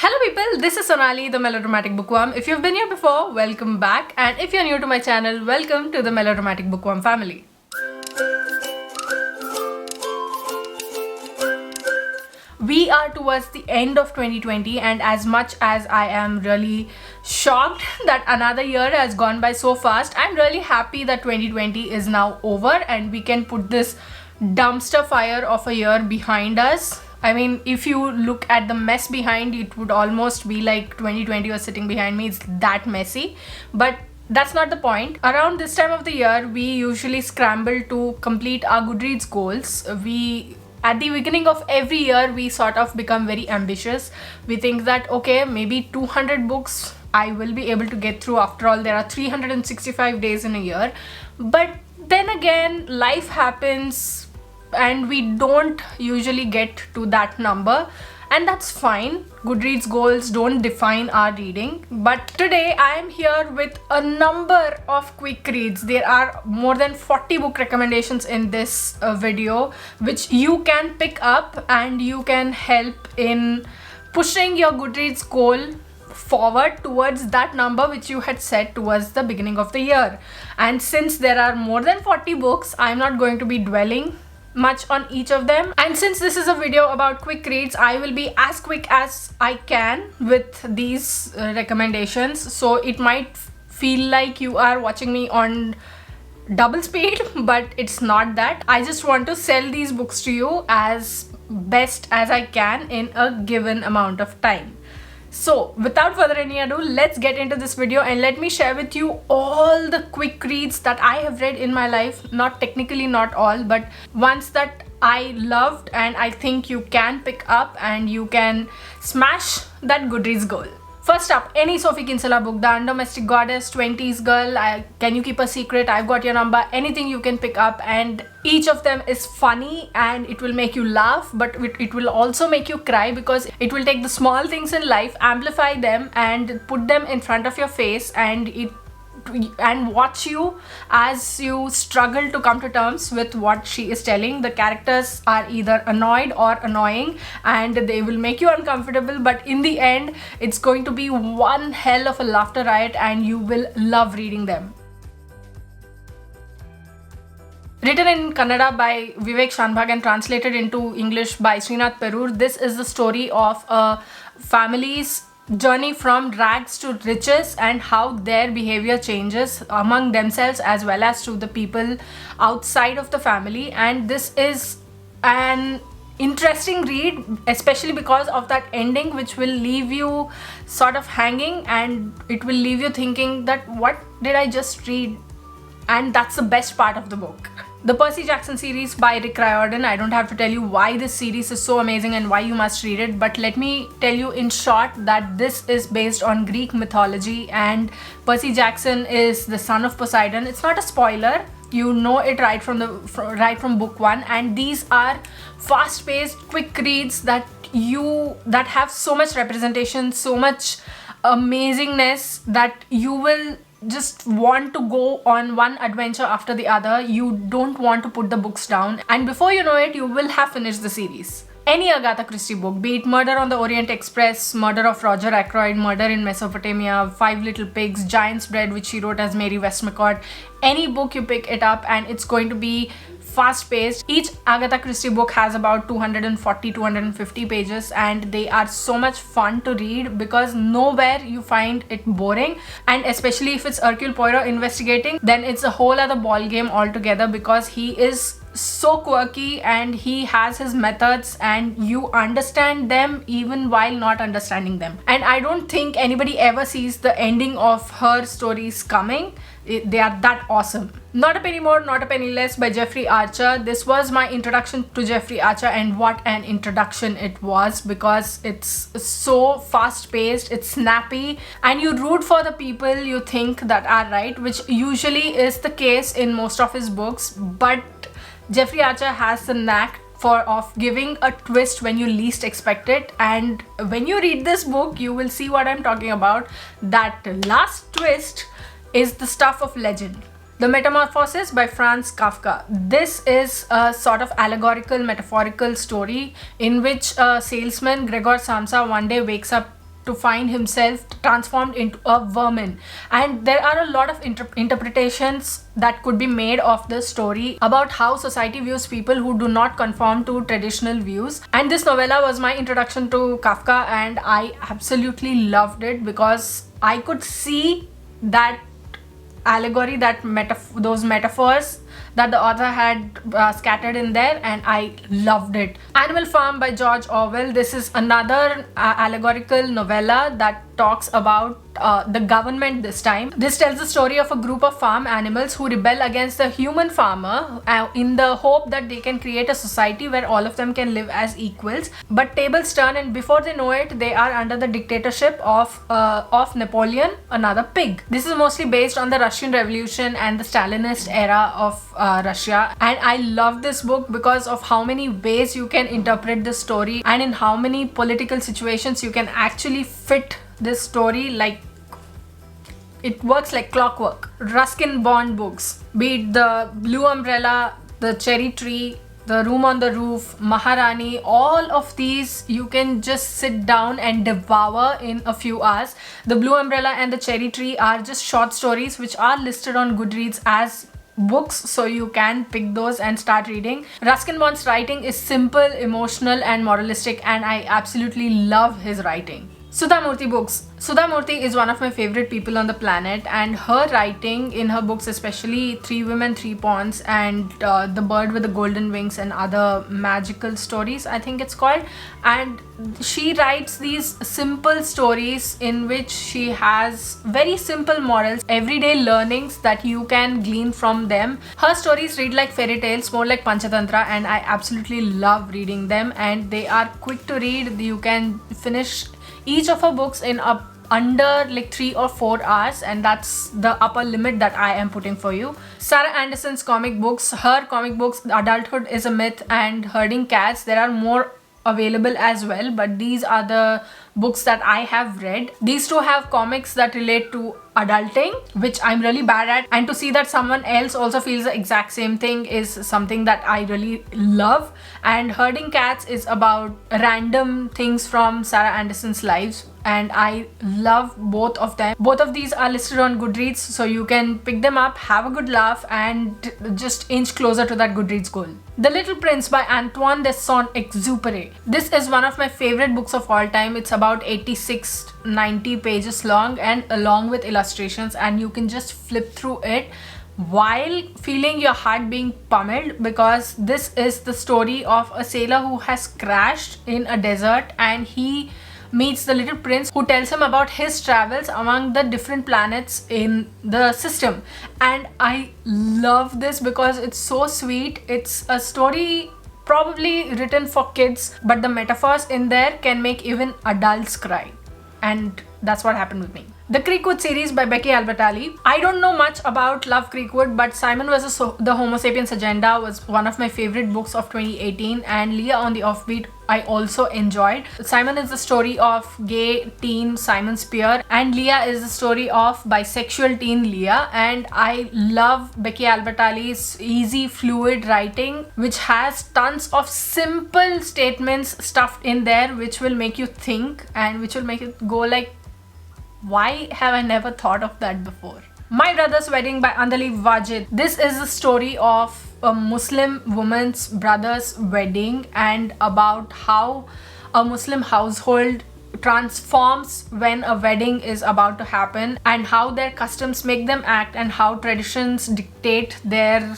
Hello people, this is Sonali, the Melodramatic Bookworm. If you've been here before, welcome back, and if you're new to my channel, welcome to the Melodramatic Bookworm family. We are towards the end of 2020, and as much as I am really shocked that another year has gone by so fast, I'm really happy that 2020 is now over and we can put this dumpster fire of a year behind us. I mean, if you look at the mess behind, it would almost be like 2020 was sitting behind me. It's that messy. But that's not the point. Around this time of the year, we usually scramble to complete our Goodreads goals. At the beginning of every year, we sort of become very ambitious. We think that, okay, maybe 200 books I will be able to get through. After all, there are 365 days in a year. But then again, life happens and we don't usually get to that number, and that's fine. Goodreads goals don't define our reading. But today I am here with a number of quick reads. There are more than 40 book recommendations in this video which you can pick up and you can help in pushing your Goodreads goal forward towards that number which you had set towards the beginning of the year. And since there are more than 40 books, I'm not going to be dwelling much on each of them, and since this is a video about quick reads, I will be as quick as I can with these recommendations. So it might feel like you are watching me on double speed, but it's not that. I just want to sell these books to you as best as I can in a given amount of time. So without further any ado, let's get into this video and let me share with you all the quick reads that I have read in my life. Technically not all, but ones that I loved and I think you can pick up and you can smash that Goodreads goal. First up, any Sophie Kinsella book, The Undomestic Goddess, 20s Girl, Can You Keep a Secret, I've Got Your Number, anything you can pick up, and each of them is funny and it will make you laugh, but it will also make you cry because it will take the small things in life, amplify them and put them in front of your face and watch you as you struggle to come to terms with what she is telling. The characters are either annoyed or annoying and they will make you uncomfortable, but in the end it's going to be one hell of a laughter riot and you will love reading them. Written in Kannada by Vivek Shanbhag and translated into English by Srinath Perur, this is the story of a family's journey from rags to riches and how their behavior changes among themselves as well as to the people outside of the family. And this is an interesting read, especially because of that ending which will leave you sort of hanging and it will leave you thinking that what did I just read? And that's the best part of the book. The Percy Jackson series by Rick Riordan. I don't have to tell you why this series is so amazing and why you must read it, but let me tell you in short that this is based on Greek mythology and Percy Jackson is the son of Poseidon. It's not a spoiler. You know it right from book one, and these are fast-paced, quick reads that have so much representation, so much amazingness that you will just want to go on one adventure after the other. You don't want to put the books down, and before you know it, you will have finished the series. Any Agatha Christie book, be it Murder on the Orient Express, Murder of Roger Ackroyd, Murder in Mesopotamia, Five Little Pigs, Giant's Bread, which she wrote as Mary Westmacott, any book you pick it up and it's going to be fast-paced. Each Agatha Christie book has about 240-250 pages and they are so much fun to read because nowhere you find it boring, and especially if it's Hercule Poirot investigating, then it's a whole other ball game altogether because he is so quirky and he has his methods and you understand them even while not understanding them. And I don't think anybody ever sees the ending of her stories coming. They are that awesome. Not a Penny More, Not a Penny Less by Jeffrey Archer. This was my introduction to Jeffrey Archer, and what an introduction it was because it's so fast-paced, it's snappy, and you root for the people you think that are right, which usually is the case in most of his books, but Jeffrey Archer has the knack of giving a twist when you least expect it, and when you read this book you will see what I'm talking about. That last twist is the stuff of legend. The Metamorphosis by Franz Kafka. This is a sort of allegorical, metaphorical story in which a salesman, Gregor Samsa, one day wakes up to find himself transformed into a vermin. And there are a lot of interpretations that could be made of this story about how society views people who do not conform to traditional views. And this novella was my introduction to Kafka, and I absolutely loved it because I could see that allegory, those metaphors that the author had scattered in there, and I loved it. Animal Farm by George Orwell. This is another allegorical novella that talks about the government this time. This tells the story of a group of farm animals who rebel against the human farmer in the hope that they can create a society where all of them can live as equals. But tables turn, and before they know it, they are under the dictatorship of Napoleon, another pig. This is mostly based on the Russian Revolution and the Stalinist era of Russia, and I love this book because of how many ways you can interpret this story and in how many political situations you can actually fit this story. Like, it works like clockwork. Ruskin Bond books, be it The Blue Umbrella, The Cherry Tree, The Room on the Roof, Maharani, all of these you can just sit down and devour in a few hours. The Blue Umbrella and The Cherry Tree are just short stories which are listed on Goodreads as books, so you can pick those and start reading. Ruskin Bond's writing is simple, emotional and moralistic, and I absolutely love his writing. Sudha Murthy books. Sudha Murthy is one of my favorite people on the planet, and her writing in her books, especially Three Women, Three Pawns and The Bird with the Golden Wings and Other Magical Stories, I think it's called. And she writes these simple stories in which she has very simple morals, everyday learnings that you can glean from them. Her stories read like fairy tales, more like Panchatantra, and I absolutely love reading them, and they are quick to read. You can finish each of her books in under like 3 or 4 hours, and that's the upper limit that I am putting for you. Sarah Anderson's comic books. Her comic books, Adulthood is a Myth and Herding Cats, there are more available as well, but these are the books that I have read. These two have comics that relate to adulting, which I'm really bad at, and to see that someone else also feels the exact same thing is something that I really love. And Herding Cats is about random things from Sarah Anderson's lives, and I love both of them. Both of these are listed on Goodreads, so you can pick them up, have a good laugh, and just inch closer to that Goodreads goal. The Little Prince by Antoine de Saint-Exupéry. This is one of my favorite books of all time. It's about 86-90 pages long and along with illustrations, and you can just flip through it while feeling your heart being pummeled, because this is the story of a sailor who has crashed in a desert, and he meets the little prince who tells him about his travels among the different planets in the system. And I love this because it's so sweet. It's a story probably written for kids, but the metaphors in there can make even adults cry, and that's what happened with me. The Creekwood series by Becky Albertalli. I don't know much about Love Creekwood, but Simon vs. the Homo Sapiens Agenda was one of my favorite books of 2018, and Leah on the Offbeat I also enjoyed. Simon is the story of gay teen Simon Spear, and Leah is the story of bisexual teen Leah. And I love Becky Albertalli's easy, fluid writing, which has tons of simple statements stuffed in there, which will make you think and which will make it go like, why have I never thought of that before? My Brother's Wedding by Andali Wajid. This is the story of a Muslim woman's brother's wedding, and about how a Muslim household transforms when a wedding is about to happen, and how their customs make them act, and how traditions dictate their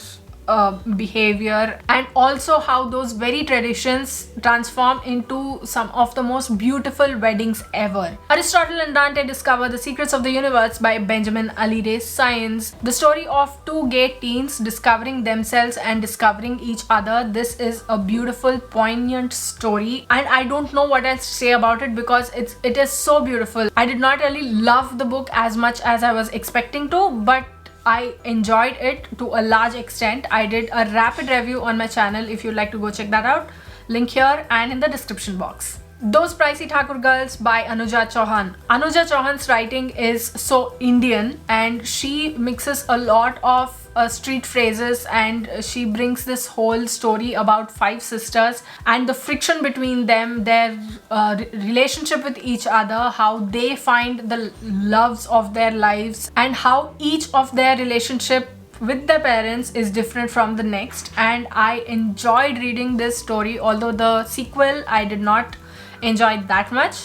behavior, and also how those very traditions transform into some of the most beautiful weddings ever. Aristotle and Dante discover the secrets of the universe by Benjamin Alire Sainz. The story of two gay teens discovering themselves and discovering each other. This is a beautiful, poignant story, and I don't know what else to say about it because it is so beautiful. I did not really love the book as much as I was expecting to, but I enjoyed it to a large extent. I did a rapid review on my channel if you'd like to go check that out. Link here and in the description box. Those Pricey Thakur Girls by Anuja Chauhan. Anuja Chauhan's writing is so Indian, and she mixes a lot of street phrases, and she brings this whole story about 5 sisters and the friction between them, their relationship with each other, how they find the loves of their lives, and how each of their relationship with their parents is different from the next. And I enjoyed reading this story, although the sequel I did not enjoy that much.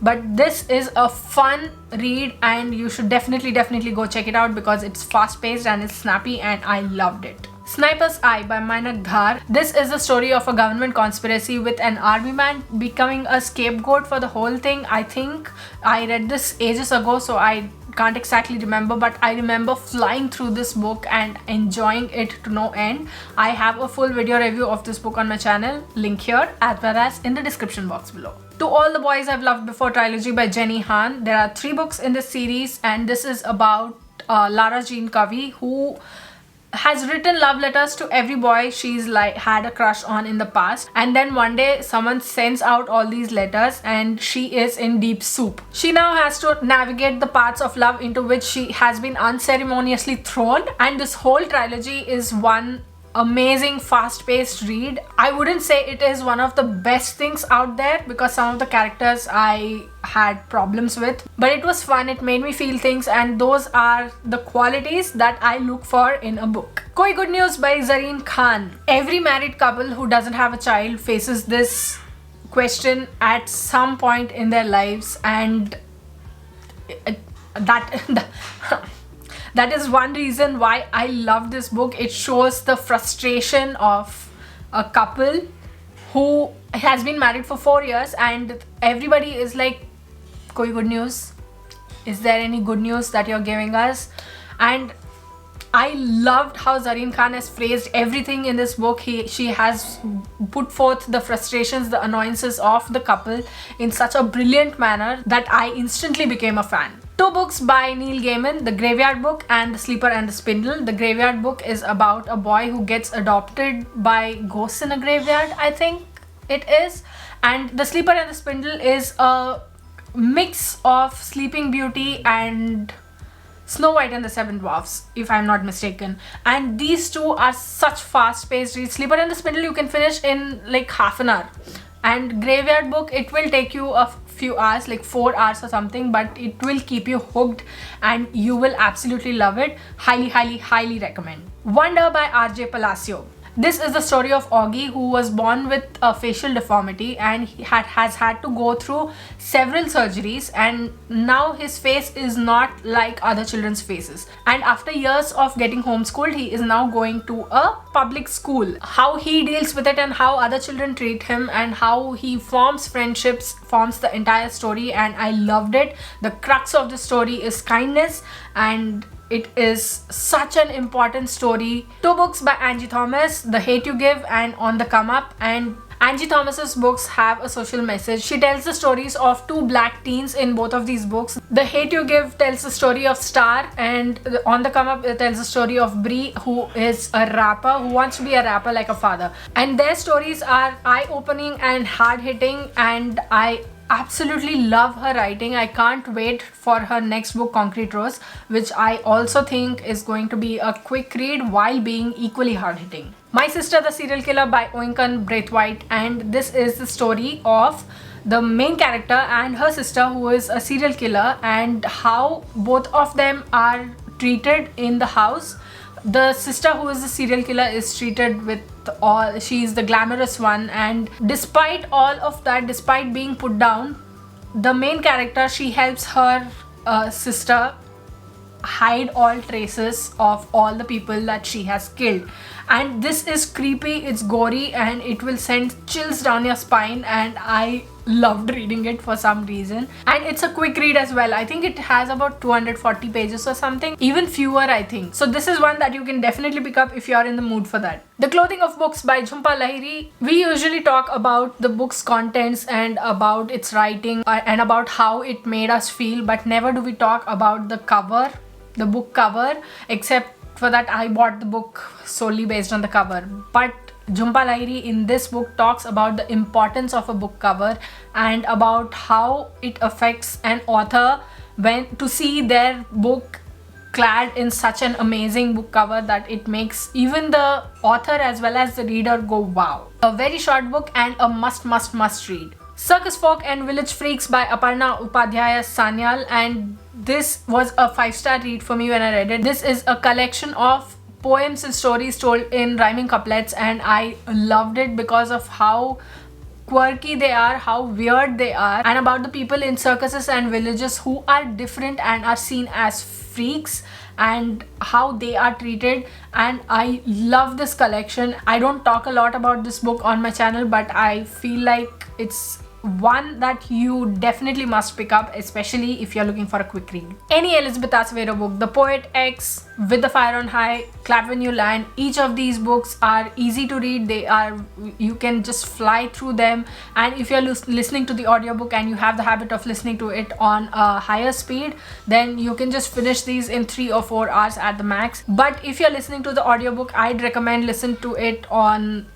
But this is a fun read and you should definitely go check it out because it's fast paced and it's snappy and I loved it. Sniper's Eye by Mainak Dhar. This is the story of a government conspiracy with an army man becoming a scapegoat for the whole thing. I think I read this ages ago, so I can't exactly remember, but I remember flying through this book and enjoying it to no end. I have a full video review of this book on my channel, link here as well as in the description box below. To All the Boys I've Loved Before trilogy by Jenny Han. There are 3 books in this series and this is about Lara Jean Covey, who has written love letters to every boy she's like had a crush on in the past, and then one day someone sends out all these letters and she is in deep soup. She now has to navigate the paths of love into which she has been unceremoniously thrown, and this whole trilogy is one amazing fast-paced read. I wouldn't say it is one of the best things out there because some of the characters I had problems with, but it was fun. It made me feel things, and those are the qualities that I look for in a book. Koi Good News by Zareen Khan. Every married couple who doesn't have a child faces this question at some point in their lives, and that is one reason why I love this book. It shows the frustration of a couple who has been married for 4 years and everybody is like, koi good news? Is there any good news that you're giving us? And I loved how Zareen Khan has phrased everything in this book. She has put forth the frustrations, the annoyances of the couple in such a brilliant manner that I instantly became a fan. 2 books by Neil Gaiman, The Graveyard Book and The Sleeper and the Spindle. The Graveyard Book is about a boy who gets adopted by ghosts in a graveyard, I think it is. And The Sleeper and the Spindle is a mix of Sleeping Beauty and Snow White and the 7 Dwarfs, if I'm not mistaken. And these 2 are such fast-paced reads. Sleeper and the Spindle you can finish in like half an hour. And Graveyard Book, it will take you a few hours, like 4 hours or something, but it will keep you hooked and you will absolutely love it. Highly recommend. Wonder by RJ Palacio. This is the story of Augie, who was born with a facial deformity and he has had to go through several surgeries, and now his face is not like other children's faces. And after years of getting homeschooled, he is now going to a public school. How he deals with it and how other children treat him and how he forms friendships forms the entire story, and I loved it. The crux of the story is kindness and it is such an important story. 2 books by Angie Thomas, The Hate You Give and On the Come Up. And Angie Thomas's books have a social message. She tells the stories of 2 black teens in both of these books. The Hate You Give tells the story of Star, and On the Come Up tells the story of Bree, who is a rapper, who wants to be a rapper like a father. And their stories are eye-opening and hard-hitting, and I absolutely love her writing. I can't wait for her next book, Concrete Rose, which I also think is going to be a quick read while being equally hard-hitting. My Sister the Serial Killer by Oinkan Braithwaite, and this is the story of the main character and her sister who is a serial killer and how both of them are treated in the house. The sister who is the serial killer is treated with she is the glamorous one, and despite all of that, despite being put down, the main character, she helps her sister hide all traces of all the people that she has killed. And this is creepy, it's gory, and it will send chills down your spine, and I loved reading it for some reason. And it's a quick read as well. I think it has about 240 pages or something, even fewer I think. So this is one that you can definitely pick up if you're in the mood for that. The Clothing of Books by Jhumpa Lahiri. We usually talk about the book's contents and about its writing and about how it made us feel, but never do we talk about the cover, the book cover, except for that I bought the book solely based on the cover. But Jhumpa Lahiri in this book talks about the importance of a book cover and about how it affects an author when to see their book clad in such an amazing book cover that it makes even the author as well as the reader go wow. A very short book and a must read. Circus Folk and Village Freaks by Aparna Upadhyaya Sanyal, and this was a 5-star read for me when I read it. This is a collection of poems and stories told in rhyming couplets, and I loved it because of how quirky they are, how weird they are, and about the people in circuses and villages who are different and are seen as freaks and how they are treated. And I love this collection. I don't talk a lot about this book on my channel, but I feel like it's one that you definitely must pick up, especially if you're looking for a quick read. Any Elizabeth Acevedo book, The Poet X, With the Fire on High, Clap When You Land, each of these books are easy to read. You can just fly through them, and if you're listening to the audiobook and you have the habit of listening to it on a higher speed, then you can just finish these in 3 or 4 hours at the max. But if you're listening to the audiobook, I'd recommend listen to it on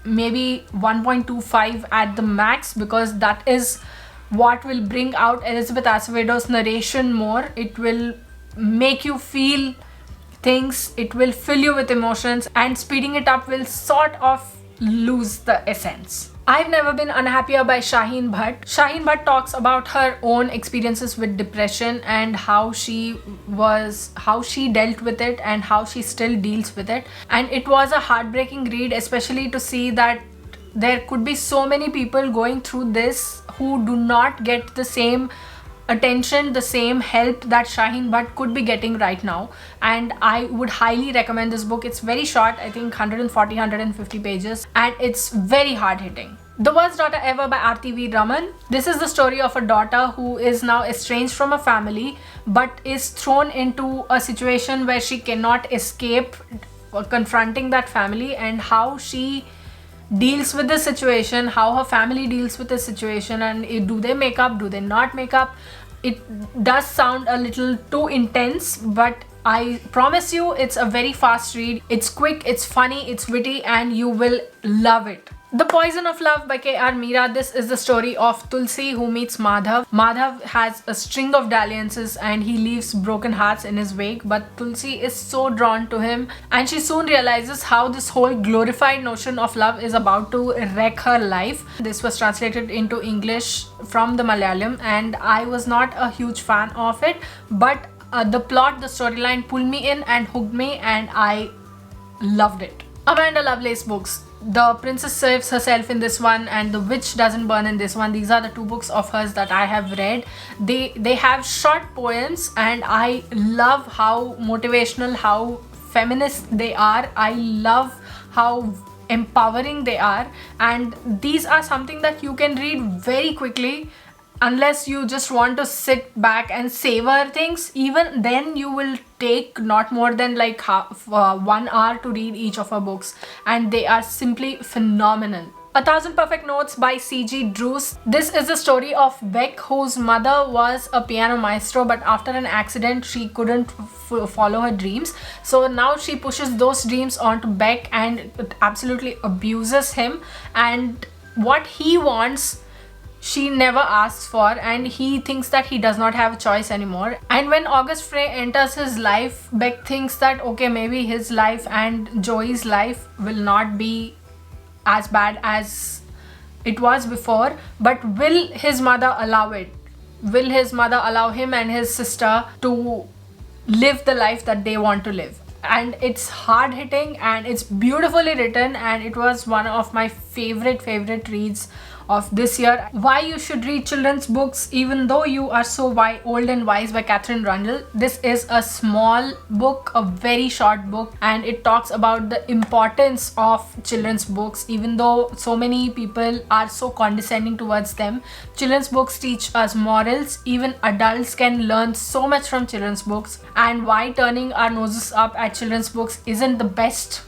maybe 1.25 at the max, because that is what will bring out Elizabeth Acevedo's narration more. It will make you feel things, it will fill you with emotions, and speeding it up will sort of lose the essence. I've Never Been Unhappier by Shaheen Bhatt. Shaheen Bhatt talks about her own experiences with depression and how she dealt with it and how she still deals with it. And it was a heartbreaking read, especially to see that there could be so many people going through this who do not get the same attention, the same help that Shaheen Bhatt could be getting right now. And I would highly recommend this book. It's very short, I think 140-150 pages, and it's very hard hitting. The Worst Daughter Ever by Aarti V. Raman. This is the story of a daughter who is now estranged from a family but is thrown into a situation where she cannot escape confronting that family, and how she deals with the situation, how her family deals with the situation, and do they make up, do they not make up. It does sound a little too intense, but I promise you it's a very fast read. It's quick, it's funny, it's witty, and you will love it. The Poison of Love by K.R. Meera. This is the story of Tulsi who meets Madhav. Madhav has a string of dalliances and he leaves broken hearts in his wake, but Tulsi is so drawn to him, and she soon realizes how this whole glorified notion of love is about to wreck her life. This was translated into English from the Malayalam, and I was not a huge fan of it, but the plot, the storyline pulled me in and hooked me, and I loved it. Amanda Lovelace books. The Princess Saves Herself in this one, and The Witch Doesn't Burn in this one. These are the 2 books of hers that I have read. They have short poems, and I love how motivational, how feminist they are. I love how empowering they are, and these are something that you can read very quickly. Unless you just want to sit back and savor things, even then you will take not more than like 1 hour to read each of her books, and they are simply phenomenal. 1000 Perfect Notes by C.G. Druce. This is the story of Beck, whose mother was a piano maestro, but after an accident she couldn't follow her dreams. So now she pushes those dreams onto Beck and absolutely abuses him, and what he wants she never asks for, and he thinks that he does not have a choice anymore. And when August Frey enters his life, Beck thinks that okay, maybe his life and Joey's life will not be as bad as it was before, but will his mother allow it? Will his mother allow him and his sister to live the life that they want to live? And it's hard hitting and it's beautifully written, and it was one of my favorite reads of this year. Why you should read children's books even though you are so old and wise by Catherine Rundle. This is a small book, a very short book, and it talks about the importance of children's books. Even though so many people are so condescending towards them, children's books teach us morals. Even adults can learn so much from children's books, and why turning our noses up at children's books isn't the best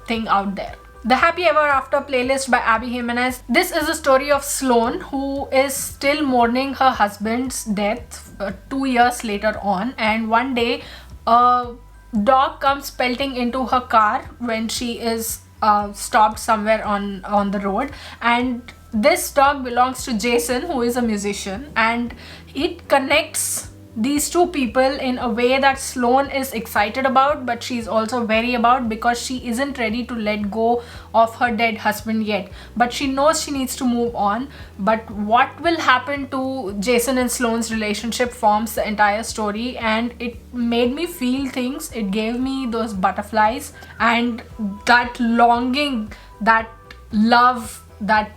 thing out there. The Happy Ever After playlist by Abby Jimenez. This is the story of Sloane, who is still mourning her husband's death 2 years later on, and one day a dog comes pelting into her car when she is stopped somewhere on the road, and this dog belongs to Jason, who is a musician, and it connects these two people in a way that Sloane is excited about, but she's also wary about, because she isn't ready to let go of her dead husband yet. But she knows she needs to move on. But what will happen to Jason and Sloane's relationship forms the entire story, and it made me feel things. It gave me those butterflies and that longing, that love, that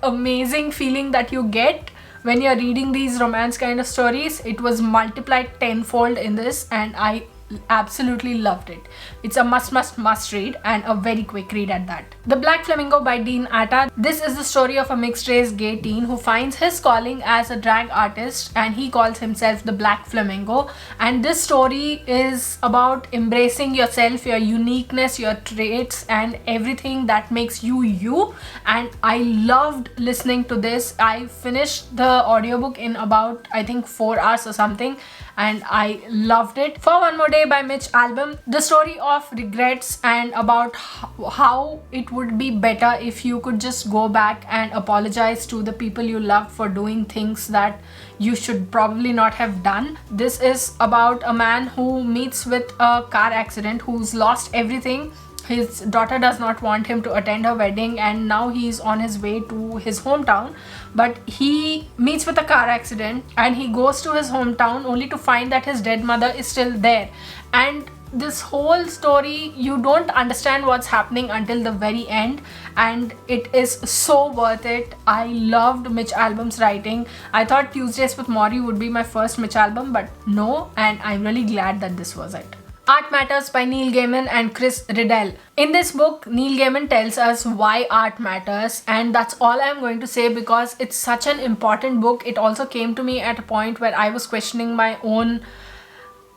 amazing feeling that you get when you're reading these romance kind of stories. It was multiplied tenfold in this, and I absolutely loved it. It's a must read, and a very quick read at that. The Black Flamingo by Dean Atta. This is the story of a mixed race gay teen who finds his calling as a drag artist, and he calls himself the Black Flamingo. And this story is about embracing yourself, your uniqueness, your traits, and everything that makes you you. And I loved listening to this. I finished the audiobook in about, I think, 4 hours or something, and I loved it. For One More Day by Mitch Albom. The story of regrets and about how it would be better if you could just go back and apologize to the people you love for doing things that you should probably not have done. This is about a man who meets with a car accident, who's lost everything. His daughter does not want him to attend her wedding, and now he's on his way to his hometown. But he meets with a car accident and he goes to his hometown only to find that his dead mother is still there. And this whole story, you don't understand what's happening until the very end, and it is so worth it. I loved Mitch Albom's writing. I thought Tuesdays with Morrie would be my first Mitch Albom, but no, and I'm really glad that this was it. Art Matters by Neil Gaiman and Chris Riddell. In this book, Neil Gaiman tells us why art matters, and that's all I'm going to say because it's such an important book. It also came to me at a point where I was questioning my own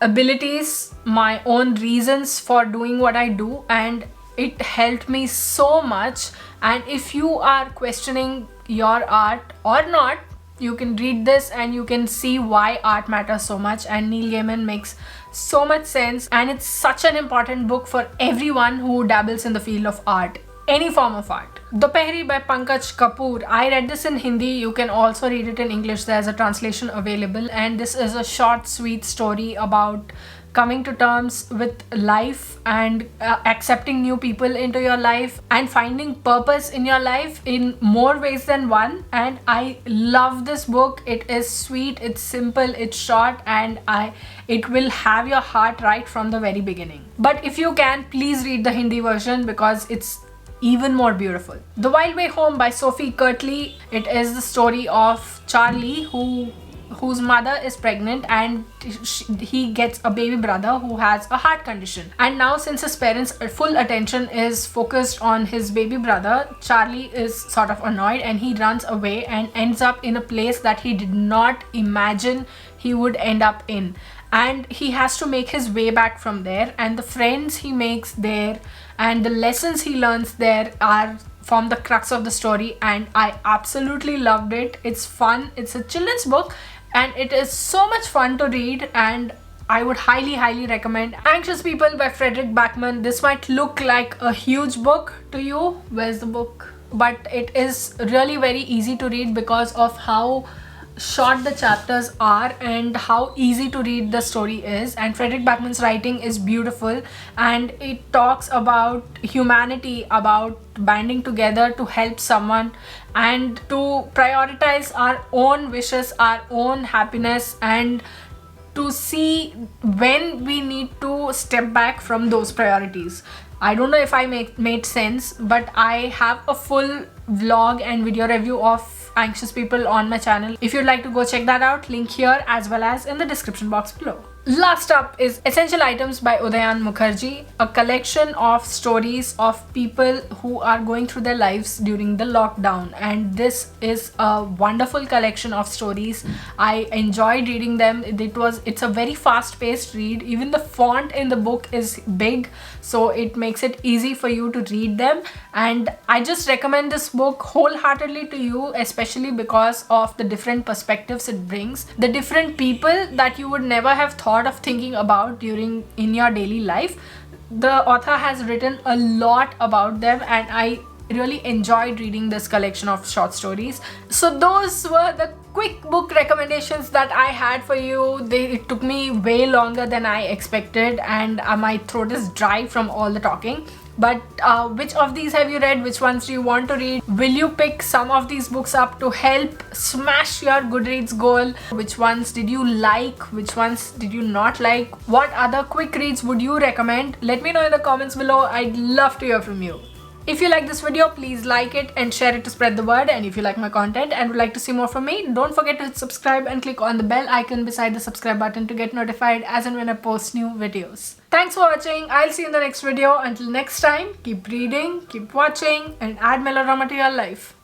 abilities, my own reasons for doing what I do, and it helped me so much. And if you are questioning your art or not, you can read this and you can see why art matters so much. And Neil Gaiman makes so much sense, and it's such an important book for everyone who dabbles in the field of art, any form of art. Dophehri by Pankaj Kapoor. I read this in Hindi. You can also read it in English. There's a translation available, and this is a short, sweet story about coming to terms with life and accepting new people into your life and finding purpose in your life in more ways than one. And I love this book. It is sweet, it's simple, it's short, and it will have your heart right from the very beginning. But if you can, please read the Hindi version because it's even more beautiful. The Wild Way Home by Sophie Kirtley. It is the story of Charlie whose mother is pregnant, and he gets a baby brother who has a heart condition. And now, since his parents' full attention is focused on his baby brother, Charlie is sort of annoyed and he runs away and ends up in a place that he did not imagine he would end up in. And he has to make his way back from there, and the friends he makes there and the lessons he learns there form the crux of the story, and I absolutely loved it. It's fun, it's a children's book, and it is so much fun to read, and I would highly recommend Anxious People by Fredrik Backman. This might look like a huge book to you. Where's the book? But it is really very easy to read because of how short the chapters are and how easy to read the story is. And Fredrik Backman's writing is beautiful, and it talks about humanity, about banding together to help someone and to prioritize our own wishes, our own happiness, and to see when we need to step back from those priorities. I don't know if I made sense, but I have a full vlog and video review of Anxious People on my channel. If you'd like to go check that out, link here as well as in the description box below. Last up is Essential Items by Udayan Mukherjee, a collection of stories of people who are going through their lives during the lockdown, and this is a wonderful collection of stories. I enjoyed reading them. It's a very fast-paced read. Even the font in the book is big, so it makes it easy for you to read them, and I just recommend this book wholeheartedly to you, especially because of the different perspectives it brings, the different people that you would never have thought of thinking about in your daily life. The author has written a lot about them, and I really enjoyed reading this collection of short stories. So those were the quick book recommendations that I had for you. It took me way longer than I expected, and my throat is dry from all the talking. But which of these have you read? Which ones do you want to read? Will you pick some of these books up to help smash your Goodreads goal? Which ones did you like? Which ones did you not like? What other quick reads would you recommend? Let me know in the comments below. I'd love to hear from you. If you like this video, please like it and share it to spread the word. And if you like my content and would like to see more from me, don't forget to hit subscribe and click on the bell icon beside the subscribe button to get notified as and when I post new videos. Thanks for watching. I'll see you in the next video. Until next time, keep reading, keep watching, and add melodrama to your life.